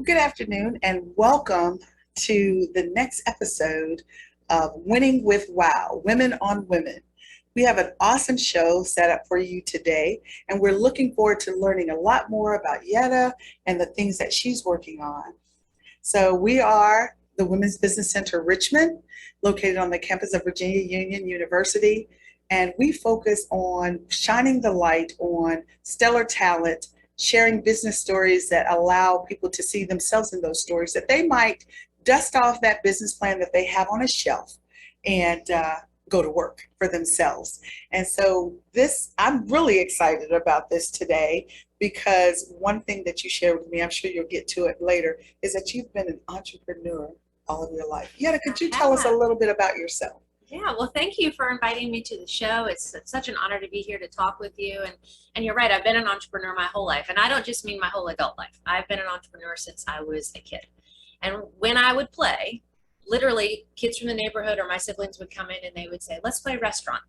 Good afternoon and welcome to the next episode of Winning with WOW, Women on Women. We have an awesome show set up for you today, and we're looking forward to learning a lot more about Yedda and the things that she's working on. So we are the Women's Business Center Richmond, located on the campus of Virginia Union University, and we focus on shining the light on stellar talent, sharing business stories that allow people to see themselves in those stories, that they might dust off that business plan that they have on a shelf and go to work for themselves. And so I'm really excited about this today, because one thing that you shared with me, I'm sure you'll get to it later, is that you've been an entrepreneur all of your life. Yedda, could you tell us a little bit about yourself? Yeah, well, thank you for inviting me to the show. It's such an honor to be here to talk with you. And you're right, I've been an entrepreneur my whole life. And I don't just mean my whole adult life. I've been an entrepreneur since I was a kid. And when I would play, literally kids from the neighborhood or my siblings would come in and they would say, let's play restaurant.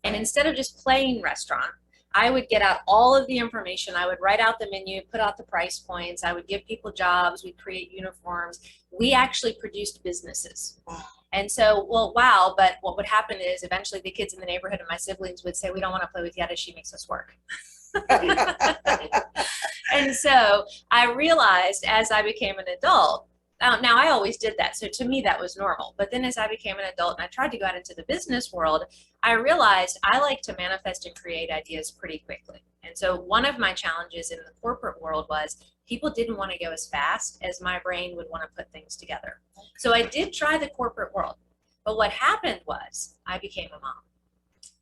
And instead of just playing restaurant, I would get out all of the information. I would write out the menu, put out the price points. I would give people jobs. We'd create uniforms. We actually produced businesses. And so, wow, but what would happen is eventually the kids in the neighborhood and my siblings would say, we don't want to play with Yedda, she makes us work. And so I realized as I became an adult, now I always did that, so to me that was normal. But then as I became an adult and I tried to go out into the business world, I realized I like to manifest and create ideas pretty quickly. And so one of my challenges in the corporate world was people didn't want to go as fast as my brain would want to put things together. So I did try the corporate world, but what happened was I became a mom.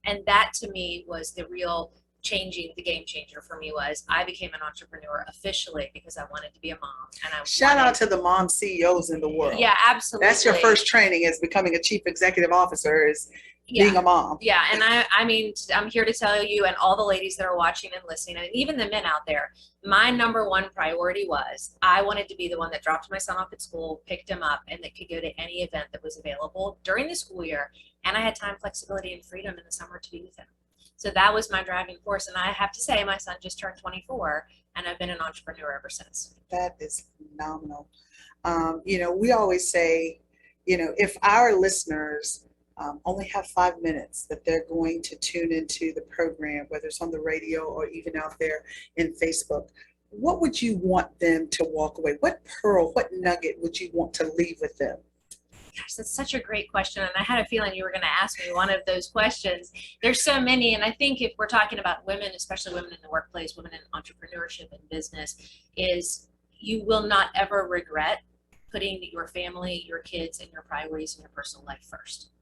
And that to me was the real the game changer for me. Was I became an entrepreneur officially because I wanted to be a mom. And shout out to the mom CEOs in the world. Yeah, absolutely. That's your first training, is becoming a chief executive officer, is being a mom. Yeah, and I mean, I'm here to tell you and all the ladies that are watching and listening, and even the men out there, my number one priority was I wanted to be the one that dropped my son off at school, picked him up, and that could go to any event that was available during the school year, and I had time, flexibility, and freedom in the summer to be with him. So that was my driving force, and I have to say my son just turned 24, and I've been an entrepreneur ever since. That is phenomenal. We always say, if our listeners only have 5 minutes that they're going to tune into the program, whether it's on the radio or even out there in Facebook, what would you want them to walk away? What pearl, what nugget would you want to leave with them? Gosh, that's such a great question. And I had a feeling you were going to ask me one of those questions. There's so many. And I think if we're talking about women, especially women in the workplace, women in entrepreneurship and business, is you will not ever regret putting your family, your kids, and your priorities in your personal life first.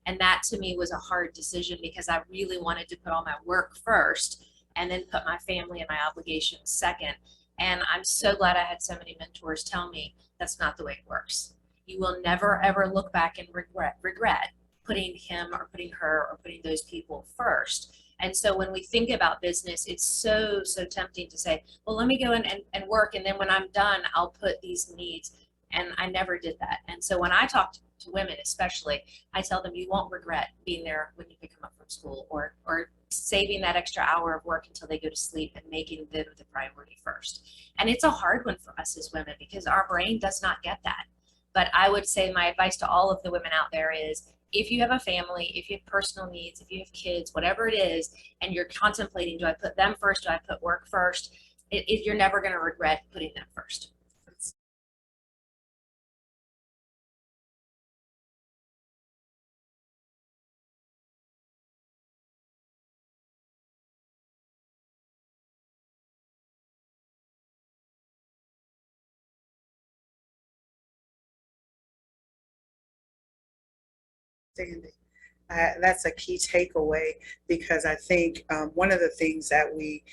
And that to me was a hard decision, because I really wanted to put all my work first and then put my family and my obligations second. And I'm so glad I had so many mentors tell me that's not the way it works. You will never, ever look back and regret putting him or putting her or putting those people first. And so when we think about business, it's so tempting to say, well, let me go in and work, and then when I'm done, I'll put these needs. And I never did that. And so when I talk to women especially, I tell them you won't regret being there when you pick them up from school, or saving that extra hour of work until they go to sleep and making them the priority first. And it's a hard one for us as women, because our brain does not get that. But I would say my advice to all of the women out there is, if you have a family, if you have personal needs, if you have kids, whatever it is, and you're contemplating, do I put them first, do I put work first, you're never going to regret putting them first. That's a key takeaway, because I think one of the things that we,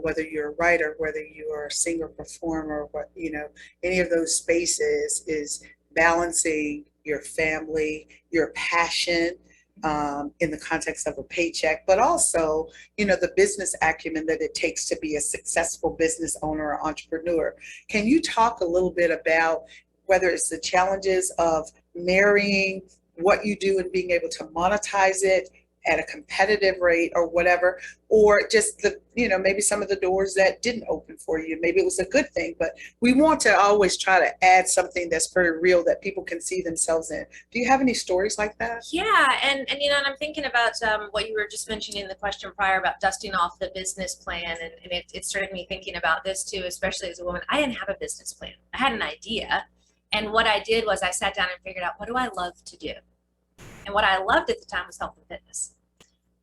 whether you're a writer, whether you are a singer, performer, any of those spaces, is balancing your family, your passion, in the context of a paycheck, but also, the business acumen that it takes to be a successful business owner or entrepreneur. Can you talk a little bit about whether it's the challenges of marrying what you do and being able to monetize it at a competitive rate or whatever, or just the, maybe some of the doors that didn't open for you. Maybe it was a good thing, but we want to always try to add something that's very real that people can see themselves in. Do you have any stories like that? Yeah, and I'm thinking about what you were just mentioning in the question prior about dusting off the business plan, and it started me thinking about this too, especially as a woman. I didn't have a business plan. I had an idea, and what I did was I sat down and figured out, what do I love to do? And what I loved at the time was health and fitness.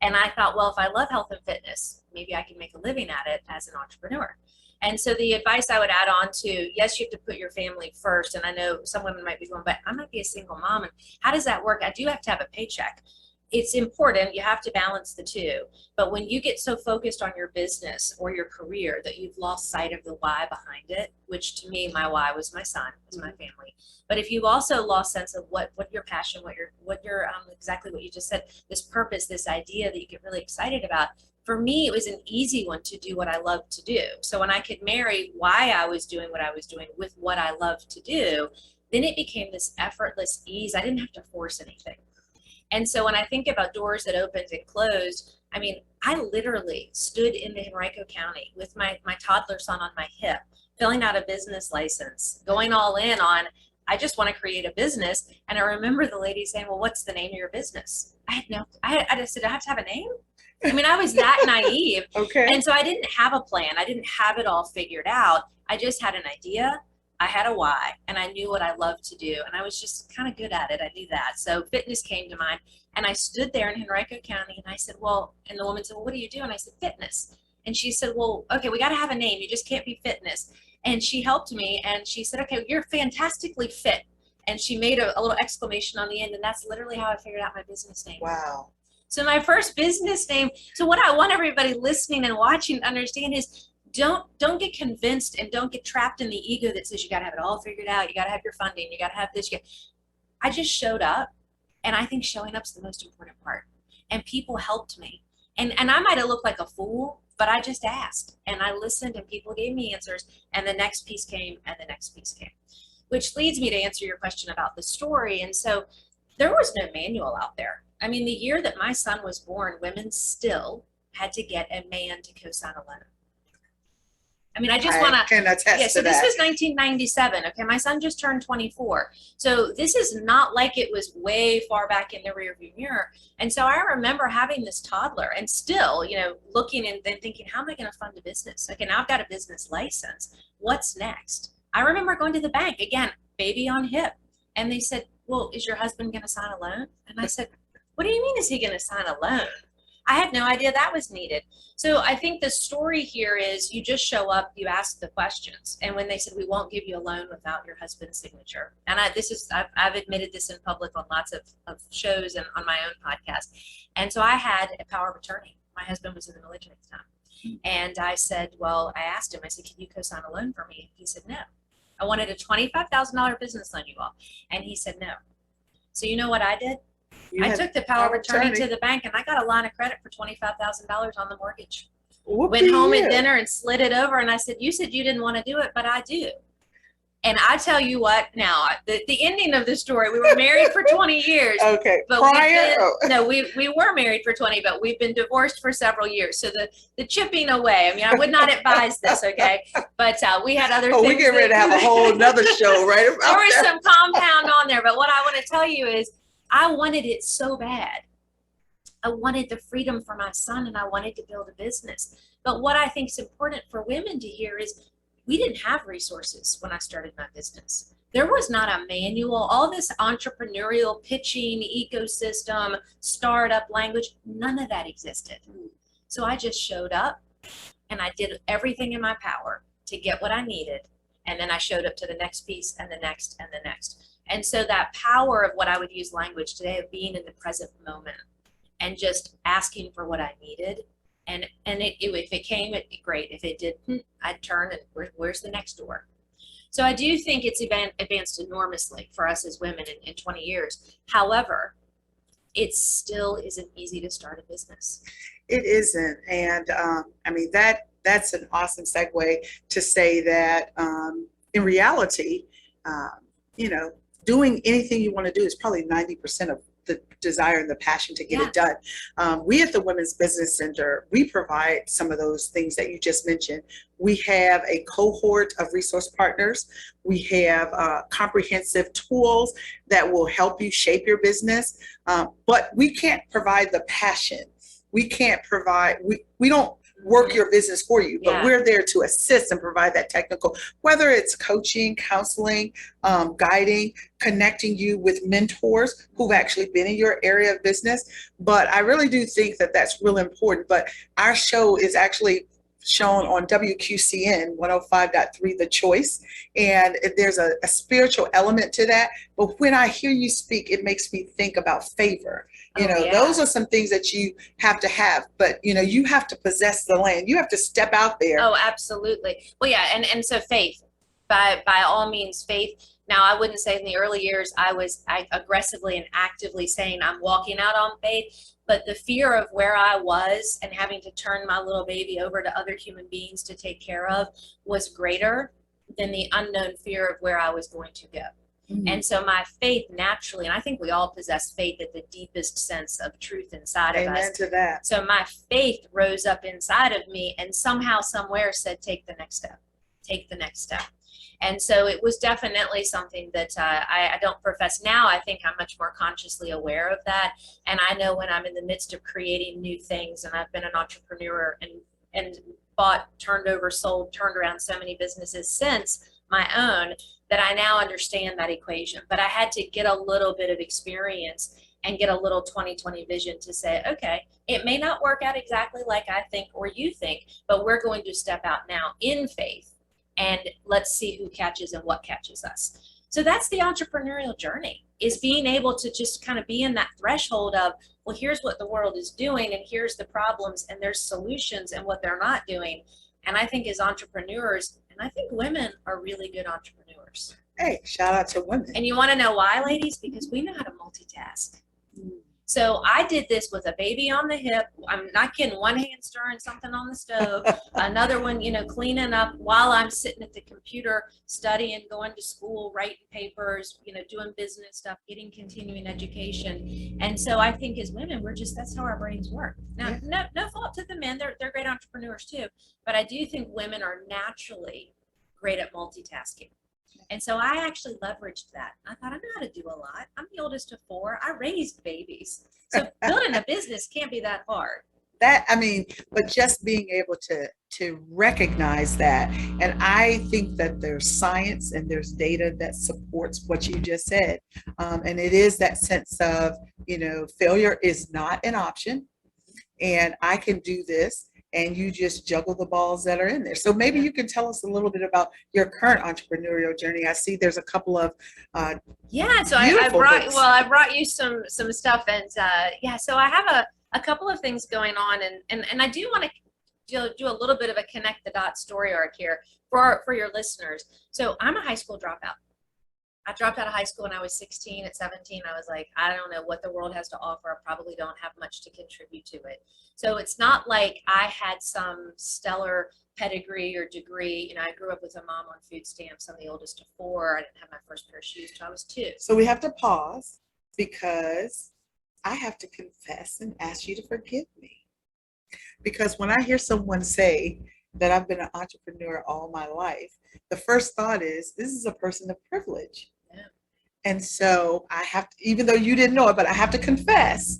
And I thought, well, if I love health and fitness, maybe I can make a living at it as an entrepreneur. And so the advice I would add on to, yes, you have to put your family first. And I know some women might be going, but I might be a single mom. And how does that work? I do have to have a paycheck. It's important. You have to balance the two. But when you get so focused on your business or your career that you've lost sight of the why behind it, which to me, my why was my son, was my family. But if you've also lost sense of what your passion, what your exactly what you just said, this purpose, this idea that you get really excited about, for me, it was an easy one to do what I love to do. So when I could marry why I was doing what I was doing with what I love to do, then it became this effortless ease. I didn't have to force anything. And so when I think about doors that opened and closed, I mean, I literally stood in the Henrico County with my toddler son on my hip, filling out a business license, going all in on, I just want to create a business. And I remember the lady saying, well, what's the name of your business? I just said, I have to have a name? I mean, I was that naive. Okay. And so I didn't have a plan. I didn't have it all figured out. I just had an idea. I had a why, and I knew what I loved to do, and I was just kind of good at it. I knew that. So fitness came to mind, and I stood there in Henrico County, and I said, well, and the woman said, well, what do you do? And I said, fitness. And she said, well, okay, we got to have a name. You just can't be fitness. And she helped me, and she said, okay, you're fantastically fit. And she made a little exclamation on the end, and that's literally how I figured out my business name. Wow. So my first business name, so what I want everybody listening and watching to understand is, don't get convinced and don't get trapped in the ego that says you got to have it all figured out. You got to have your funding. You got to have this. I just showed up, and I think showing up is the most important part. And people helped me. And I might have looked like a fool, but I just asked, and I listened, and people gave me answers, and the next piece came, and the next piece came, which leads me to answer your question about the story. And so there was no manual out there. I mean, the year that my son was born, women still had to get a man to co-sign a loan. I mean, I just want to, so this was 1997. Okay. My son just turned 24. So this is not like it was way far back in the rearview mirror. And so I remember having this toddler and still, looking and then thinking, how am I going to fund a business? Okay. Now I've got a business license. What's next? I remember going to the bank again, baby on hip. And they said, well, is your husband going to sign a loan? And I said, what do you mean? Is he going to sign a loan? I had no idea that was needed. So I think the story here is you just show up, you ask the questions. And when they said, we won't give you a loan without your husband's signature. And I've admitted this in public on lots of shows and on my own podcast. And so I had a power of attorney. My husband was in the military at the time. And I said, well, I asked him, I said, can you co-sign a loan for me? And he said, no. I wanted a $25,000 business loan, you all. And he said, no. So you know what I did? I took the power of attorney to the bank, and I got a line of credit for $25,000 on the mortgage. Went home at dinner and slid it over, and I said, you said you didn't want to do it, but I do. And I tell you what, now, the ending of the story, we were married for 20 years. Okay. But we were married for 20, but we've been divorced for several years. So the chipping away, I mean, I would not advise this, okay? But we had other things. We get ready to have a whole nother show, right? There was some compound on there, but what I want to tell you is, I wanted it so bad. I wanted the freedom for my son, and I wanted to build a business. But what I think is important for women to hear is we didn't have resources when I started my business. There was not a manual, all this entrepreneurial pitching ecosystem, startup language, none of that existed. So I just showed up, and I did everything in my power to get what I needed. And then I showed up to the next piece and the next and the next. And so that power of what I would use language today of being in the present moment and just asking for what I needed. And if it came, great. If it didn't, I'd turn and where's the next door? So I do think it's advanced enormously for us as women in 20 years. However, it still isn't easy to start a business. It isn't. And I mean, that's an awesome segue to say that in reality, doing anything you want to do is probably 90% of desire and the passion to get Yeah. it done. We at the Women's Business Center, we provide some of those things that you just mentioned. We have a cohort of resource partners. We have comprehensive tools that will help you shape your business, but we can't provide the passion. We can't provide, we don't work your business for you, but we're there to assist and provide that technical, whether it's coaching, counseling, guiding, connecting you with mentors who've actually been in your area of business. But I really do think that that's really important. But our show is actually shown on WQCN 105.3, The Choice. And there's a spiritual element to that. But when I hear you speak, it makes me think about favor. Those are some things that you have to have, but you have to possess the land. You have to step out there. Oh, absolutely. Well, yeah. And so faith, by all means, faith. Now, I wouldn't say in the early years, I aggressively and actively saying I'm walking out on faith, but the fear of where I was and having to turn my little baby over to other human beings to take care of was greater than the unknown fear of where I was going to go. Mm-hmm. And so my faith naturally, and I think we all possess faith at the deepest sense of truth inside of us. Amen to that. So my faith rose up inside of me and somehow, somewhere said, take the next step, take the next step. And so it was definitely something that I don't profess now. I think I'm much more consciously aware of that. And I know when I'm in the midst of creating new things, and I've been an entrepreneur and bought, turned over, sold, turned around so many businesses since my own, that I now understand that equation. But I had to get a little bit of experience and get a little 20/20 vision to say, okay, it may not work out exactly like I think or you think, but we're going to step out now in faith and let's see who catches and what catches us. So that's the entrepreneurial journey, is being able to just kind of be in that threshold of, well, here's what the world is doing and here's the problems and there's solutions and what they're not doing. And I think as entrepreneurs, and I think women are really good entrepreneurs. Hey, shout out to women. And you want to know why, ladies? Because we know how to multitask. So I did this with a baby on the hip. I'm not kidding. One hand stirring something on the stove, another one, cleaning up while I'm sitting at the computer, studying, going to school, writing papers, doing business stuff, getting continuing education. And so I think as women, that's how our brains work. Now, no fault to the men. They're great entrepreneurs too. But I do think women are naturally great at multitasking. And so I actually leveraged that. I thought, I know how to do a lot. I'm the oldest of 4. I raised babies. So building a business can't be that hard. But just being able to recognize that. And I think that there's science and there's data that supports what you just said. And it is that sense of, failure is not an option. And I can do this. And you just juggle the balls that are in there. So maybe you can tell us a little bit about your current entrepreneurial journey. I see there's a couple of so I brought you some stuff, and so I have a couple of things going on, and I do want to do a little bit of a connect the dots story arc here for your listeners. So I'm a high school dropout. I dropped out of high school when I was 16. At 17, I was like, I don't know what the world has to offer. I probably don't have much to contribute to it. So it's not like I had some stellar pedigree or degree. I grew up with a mom on food stamps. I'm the oldest of 4. I didn't have my first pair of shoes until I was 2. So we have to pause because I have to confess and ask you to forgive me. Because when I hear someone say that I've been an entrepreneur all my life, the first thought is, this is a person of privilege. And so I have to, even though you didn't know it, but I have to confess,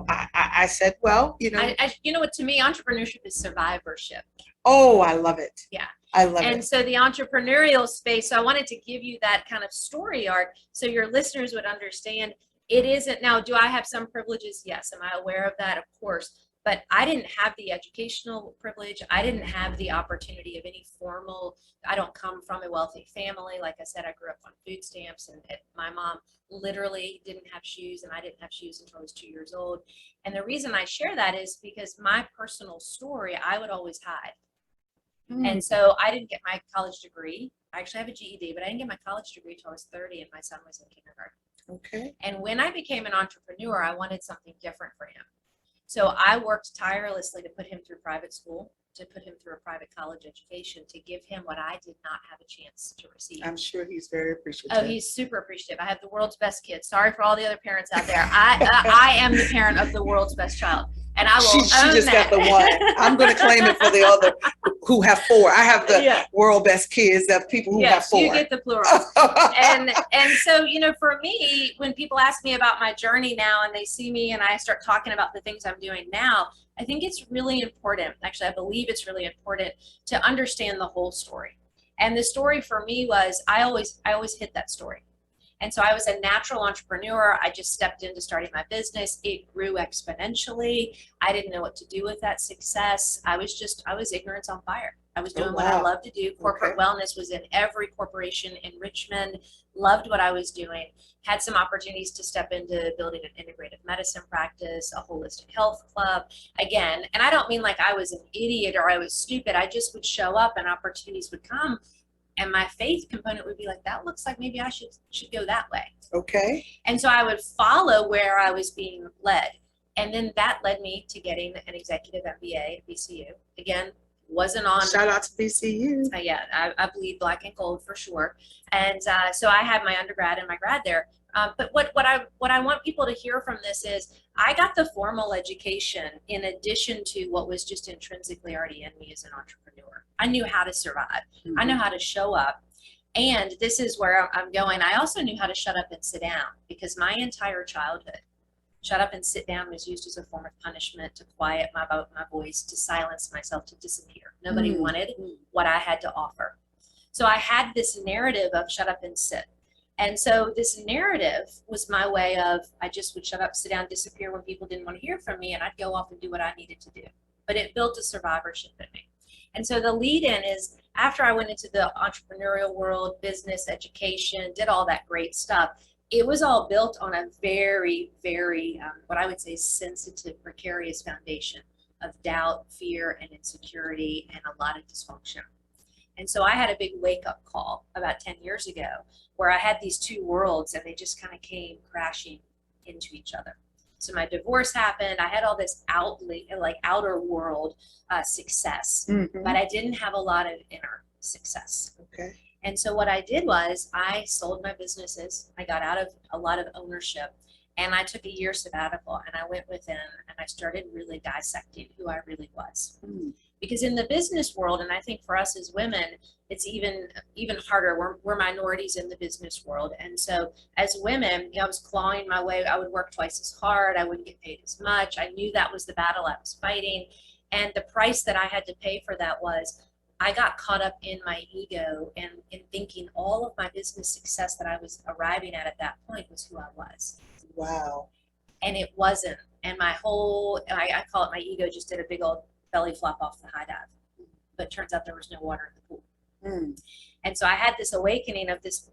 I said, well, what, to me, entrepreneurship is survivorship. Oh, I love it. Yeah. I love it. And so the entrepreneurial space, so I wanted to give you that kind of story arc so your listeners would understand it isn't, now, do I have some privileges? Yes. Am I aware of that? Of course. But I didn't have the educational privilege. I didn't have the opportunity of any formal, I don't come from a wealthy family. Like I said, I grew up on food stamps, and my mom literally didn't have shoes, and I didn't have shoes until I was 2 years old. And the reason I share that is because my personal story, I would always hide. And so I didn't get my college degree. I actually have a GED, but I didn't get my college degree until I was 30, and my son was in kindergarten. Okay. And when I became an entrepreneur, I wanted something different for him. So I worked tirelessly to put him through private school, to put him through a private college education, to give him what I did not have a chance to receive. I'm sure he's very appreciative. Oh, he's super appreciative. I have the world's best kid. Sorry for all the other parents out there. I am the parent of the world's best child, and I will She just that. got the one. I'm going to claim it for the other who have four. I have the world best kids. The people who have four. You get the plural. and so, you know, for me, when people ask me about my journey now, and they see me, and I start talking about the things I'm doing now, I think it's really important. Actually, I believe it's really important to understand the whole story. And the story for me was I always hit that story. And so I was a natural entrepreneur. I just stepped into starting my business. It grew exponentially. I didn't know what to do with that success. I was ignorance on fire. I was doing what I love to do. Corporate wellness was in every corporation in Richmond. Loved what I was doing. Had some opportunities to step into building an integrative medicine practice, a holistic health club. Again, and I don't mean like I was an idiot or I was stupid. I just would show up and opportunities would come. And my faith component would be like, that looks like maybe I should go that way. Okay. And so I would follow where I was being led. And then that led me to getting an executive MBA at BCU. Again, wasn't on. Shout out to BCU. Yeah, I bleed black and gold for sure. And so I had my undergrad and my grad there. But what I want people to hear from this is I got the formal education in addition to what was just intrinsically already in me as an entrepreneur. I knew how to survive. I know how to show up. And this is where I'm going. I also knew how to shut up and sit down, because my entire childhood, shut up and sit down was used as a form of punishment, to quiet my voice, to silence myself, to disappear. Nobody wanted what I had to offer. So I had this narrative of shut up and sit. And so this narrative was my way of, I just would shut up, sit down, disappear when people didn't want to hear from me, and I'd go off and do what I needed to do. But it built a survivorship in me. And so the lead in is, after I went into the entrepreneurial world, business, education, did all that great stuff, it was all built on a very, very, what I would say, sensitive, precarious foundation of doubt, fear, and insecurity, and a lot of dysfunction. And so I had a big wake-up call about 10 years ago, where I had these two worlds, and they just kind of came crashing into each other. So my divorce happened. I had all this outer world success, but I didn't have a lot of inner success. Okay. And so what I did was I sold my businesses. I got out of a lot of ownership, and I took a year sabbatical, and I went within and I started really dissecting who I really was. Because in the business world, and I think for us as women, it's even harder. We're minorities in the business world. And so as women, I was clawing my way. I would work twice as hard. I wouldn't get paid as much. I knew that was the battle I was fighting. And the price that I had to pay for that was I got caught up in my ego and in thinking all of my business success that I was arriving at that point was who I was. Wow. And it wasn't. And my whole, I call it, my ego just did a big old belly flop off the high dive. But turns out there was no water in the pool. And so I had this awakening of this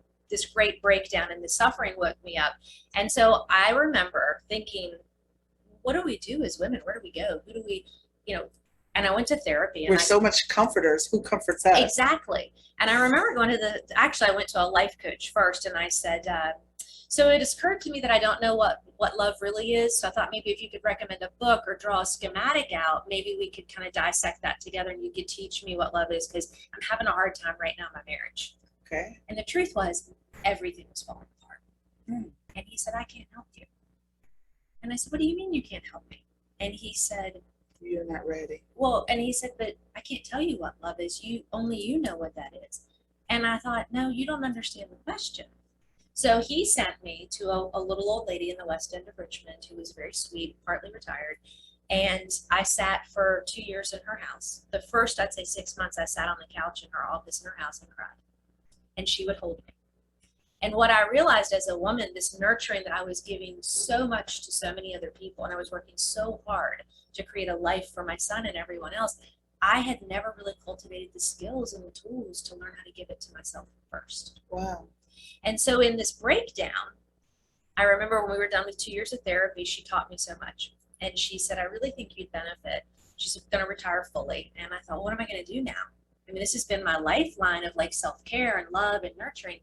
great breakdown, and the suffering woke me up. And so I remember thinking, what do we do as women? Where do we go? Who do we, and I went to therapy. And We're so much comforters. Who comforts us? Exactly. And I remember going to actually I went to a life coach first, and I said, so it occurred to me that I don't know what love really is. So I thought maybe if you could recommend a book or draw a schematic out, maybe we could kind of dissect that together, and you could teach me what love is, because I'm having a hard time right now in my marriage. Okay. And the truth was, everything was falling apart. And he said, I can't help you. And I said, what do you mean you can't help me? And he said, you're not ready. Well, and he said, but I can't tell you what love is. Only you know what that is. And I thought, no, you don't understand the question. So he sent me to a little old lady in the West End of Richmond who was very sweet, partly retired. And I sat for 2 years in her house. The first, I'd say 6 months, I sat on the couch in her office in her house and cried. And she would hold me. And what I realized as a woman, this nurturing that I was giving so much to so many other people, and I was working so hard to create a life for my son and everyone else, I had never really cultivated the skills and the tools to learn how to give it to myself first. Wow. And so in this breakdown, I remember when we were done with 2 years of therapy, she taught me so much. And she said, I really think you'd benefit. She's going to retire fully. And I thought, what am I going to do now? I mean, this has been my lifeline of like self-care and love and nurturing.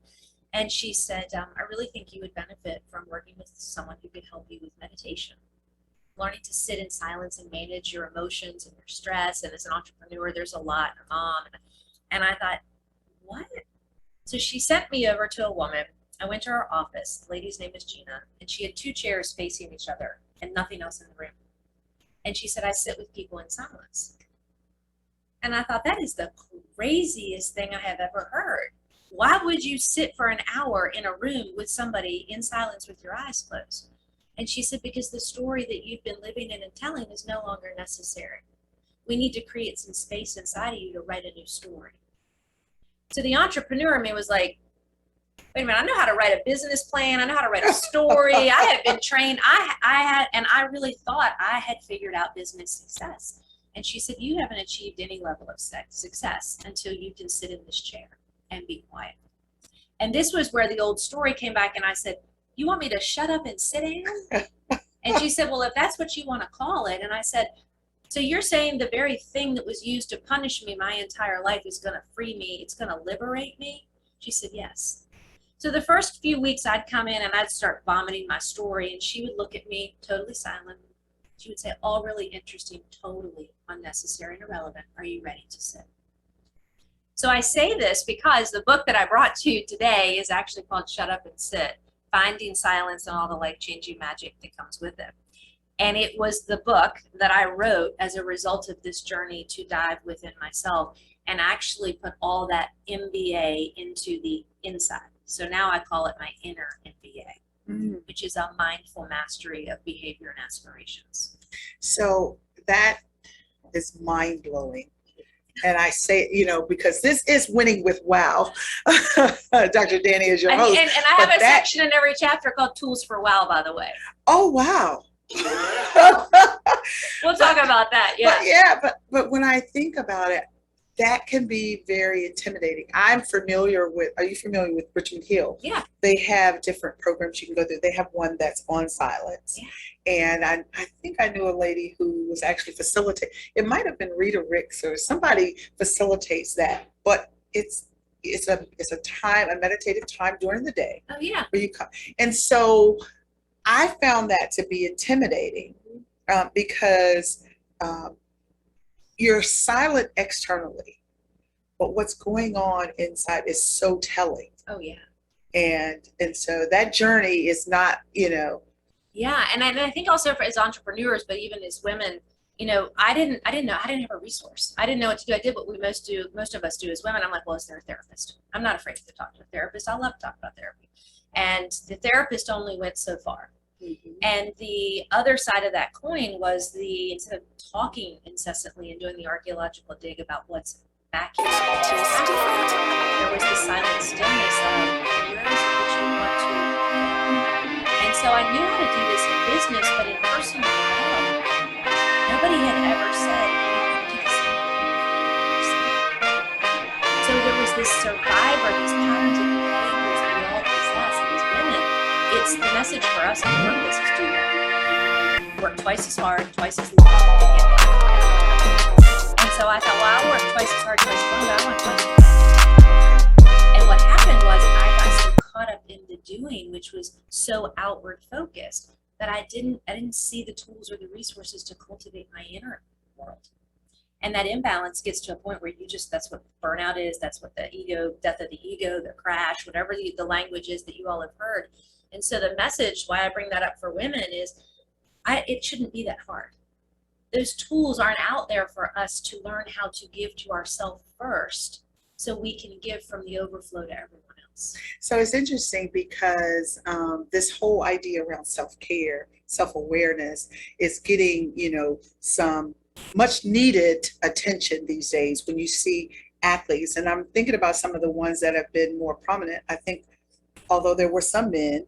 And she said, I really think you would benefit from working with someone who could help you with meditation. learning to sit in silence and manage your emotions and your stress. And as an entrepreneur, there's a lot, a mom. And I thought, what? So she sent me over to a woman. I went to her office. The lady's name is Gina, and she had 2 chairs facing each other and nothing else in the room. And she said, I sit with people in silence. And I thought, that is the craziest thing I have ever heard. Why would you sit for an hour in a room with somebody in silence with your eyes closed? And she said, because the story that you've been living in and telling is no longer necessary. We need to create some space inside of you to write a new story. So the entrepreneur in me was like, wait a minute, I know how to write a business plan. I know how to write a story. I have been trained. I really thought I had figured out business success. And she said, you haven't achieved any level of success until you can sit in this chair and be quiet. And this was where the old story came back, and I said, you want me to shut up and sit down? And she said, well, if that's what you want to call it. And I said, so you're saying the very thing that was used to punish me my entire life is going to free me, it's going to liberate me? She said, yes. So the first few weeks I'd come in and I'd start vomiting my story, and she would look at me totally silent. She would say, all really interesting, totally unnecessary and irrelevant. Are you ready to sit? So I say this because the book that I brought to you today is actually called Shut Up and Sit, Finding Silence and All the Life-Changing Magic that Comes with It. And it was the book that I wrote as a result of this journey to dive within myself and actually put all that MBA into the inside. So now I call it my Inner MBA, which is a mindful mastery of behavior and aspirations. So that is mind-blowing. And I say, because this is Winning with WOW. DrDanni is your host. And I have a section in every chapter called Tools for WOW, by the way. Oh, wow. We'll talk about that. Yeah. But when I think about it, that can be very intimidating. Are you familiar with Richmond Hill? Yeah. They have different programs you can go through. They have one that's on silence. Yeah. And I think I knew a lady who was actually facilitating. It might have been Rita Ricks or somebody facilitates that. But it's a time, a meditative time during the day. Oh, yeah. Where you come. And so I found that to be intimidating because you're silent externally, but what's going on inside is so telling. Oh, yeah. And so that journey is not, Yeah, and I think also as entrepreneurs, but even as women, I didn't have a resource. I didn't know what to do. I did what most of us do as women. I'm like, well, is there a therapist? I'm not afraid to talk to a therapist. I love to talk about therapy. And the therapist only went so far. Mm-hmm. And the other side of that coin was instead of talking incessantly and doing the archaeological dig about what's back here, there was the silent stillness of where is it that you want to go? And so I knew how to do this in business, but in personal development, nobody had ever said you can do the same thing. So there was this survivor, these patterns of behaviors that we all possess as women. It's the message for us in the workplace is do work twice as hard, twice as long to get there. And so I thought, well, I'll work twice as hard, twice as long, but I want twice as hard. And what happened was I got so caught up in the doing, which was so outward focused, that I didn't see the tools or the resources to cultivate my inner world. And that imbalance gets to a point where that's what burnout is, that's what the ego, death of the ego, the crash, whatever the language is that you all have heard. And so the message, why I bring that up for women is, it shouldn't be that hard. Those tools aren't out there for us to learn how to give to ourselves first so we can give from the overflow to everyone else. So it's interesting because this whole idea around self-care, self-awareness is getting, some much needed attention these days when you see athletes. And I'm thinking about some of the ones that have been more prominent. I think, although there were some men,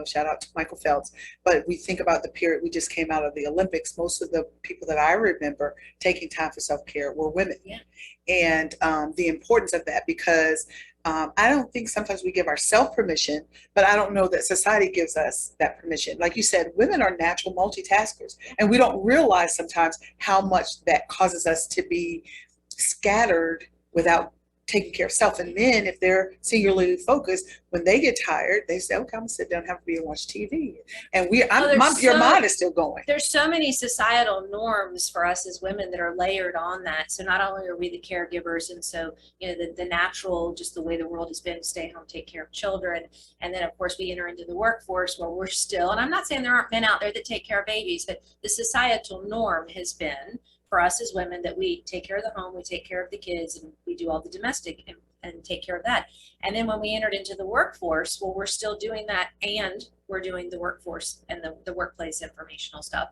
shout out to Michael Phelps, but we think about the period we just came out of the Olympics. Most of the people that I remember taking time for self-care were women. Yeah. And the importance of that, because I don't think sometimes we give ourselves permission, but I don't know that society gives us that permission. Like you said, women are natural multitaskers, and we don't realize sometimes how much that causes us to be scattered without taking care of self. And men, if they're singularly focused, when they get tired, they say, okay, I'm gonna sit down, have a beer, and watch TV. And your There's mind is still going. There's so many societal norms for us as women that are layered on that. So not only are we the caregivers, and so, you know, the natural, just the way the world has been, stay home, take care of children. And then of course we enter into the workforce where we're still, and I'm not saying there aren't men out there that take care of babies, but the societal norm has been for us as women that we take care of the home, we take care of the kids, and we do all the domestic and take care of that. And then when we entered into the workforce, well, we're still doing that, and we're doing the workforce and the workplace informational stuff.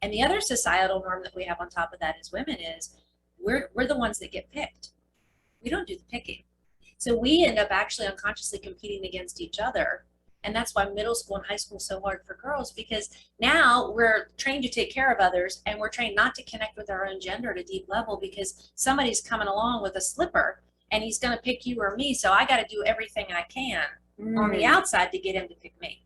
And the other societal norm that we have on top of that as women is we're the ones that get picked. We don't do the picking. So we end up actually unconsciously competing against each other. And that's why middle school and high school is so hard for girls, because now we're trained to take care of others, and we're trained not to connect with our own gender at a deep level, because somebody's coming along with a slipper and he's going to pick you or me. So I got to do everything I can on the outside to get him to pick me.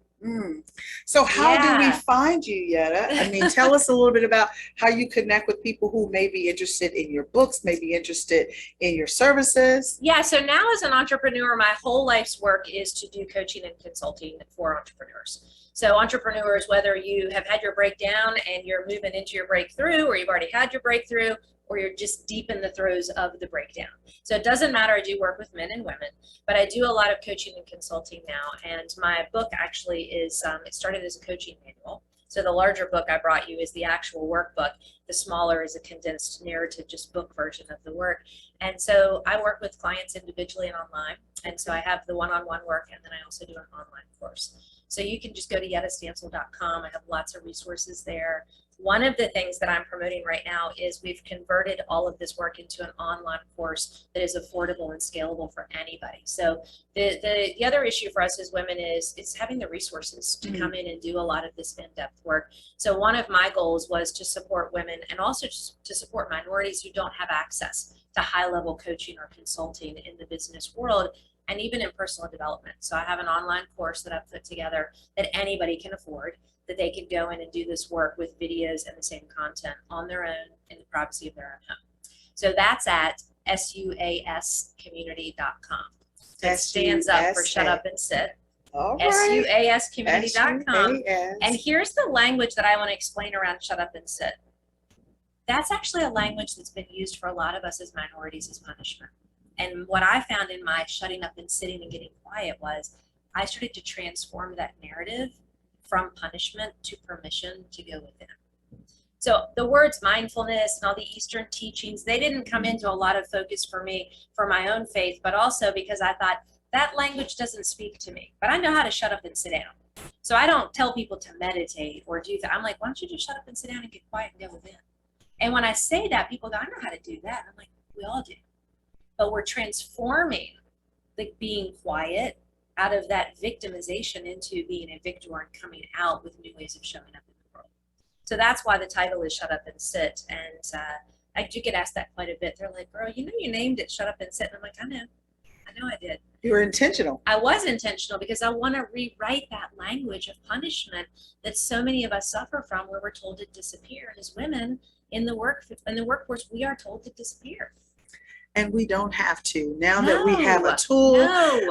So how do we find you, Yedda? I mean, tell us a little bit about how you connect with people who may be interested in your books, may be interested in your services. Yeah, so now as an entrepreneur, my whole life's work is to do coaching and consulting for entrepreneurs. So entrepreneurs, whether you have had your breakdown and you're moving into your breakthrough, or you've already had your breakthrough, or you're just deep in the throes of the breakdown. So it doesn't matter, I do work with men and women, but I do a lot of coaching and consulting now. And my book actually is, it started as a coaching manual. So the larger book I brought you is the actual workbook. The smaller is a condensed narrative, just book version of the work. And so I work with clients individually and online. And so I have the one-on-one work, and then I also do an online course. So you can just go to YeddaStancil.com. I have lots of resources there. One of the things that I'm promoting right now is we've converted all of this work into an online course that is affordable and scalable for anybody. So the other issue for us as women is having the resources to come in and do a lot of this in-depth work. So one of my goals was to support women, and also to support minorities who don't have access to high-level coaching or consulting in the business world, and even in personal development. So I have an online course that I've put together that anybody can afford, that they can go in and do this work with videos and the same content on their own in the privacy of their own home. So that's at suascommunity.com. It stands up for Shut Up and Sit. suascommunity.com. And here's the language that I want to explain around Shut Up and Sit. That's actually a language that's been used for a lot of us as minorities as punishment. And what I found in my shutting up and sitting and getting quiet was I started to transform that narrative from punishment to permission to go within. So the words mindfulness and all the Eastern teachings, they didn't come into a lot of focus for me for my own faith, but also because I thought that language doesn't speak to me, but I know how to shut up and sit down. So I don't tell people to meditate or do that. I'm like, why don't you just shut up and sit down and get quiet and go within? And when I say that, people go, I know how to do that. And I'm like, we all do. But we're transforming the being quiet out of that victimization into being a victor and coming out with new ways of showing up in the world. So that's why the title is Shut Up and Sit. And I do get asked that quite a bit. They're like, girl, you know you named it Shut Up and Sit. And I'm like, I know I did. You were intentional. I was intentional because I want to rewrite that language of punishment that so many of us suffer from, where we're told to disappear. And as women in the workforce, we are told to disappear. And we don't have to. Now that we have a tool,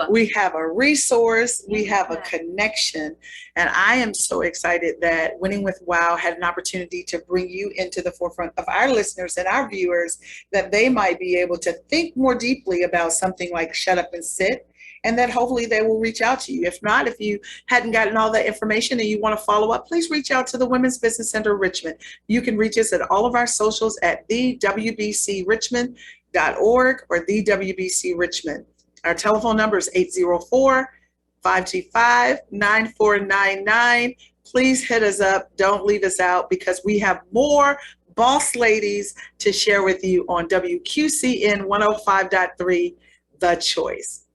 we have a resource, we have a connection. And I am so excited that Winning with WOW had an opportunity to bring you into the forefront of our listeners and our viewers, that they might be able to think more deeply about something like Shut Up and Sit, and that hopefully they will reach out to you. If not, if you hadn't gotten all that information and you want to follow up, please reach out to the Women's Business Center Richmond. You can reach us at all of our socials at the WBCRichmond.org or the WBC Richmond. Our telephone number is 804-525-9499. Please hit us up. Don't leave us out, because we have more boss ladies to share with you on WQCN 105.3, The Choice.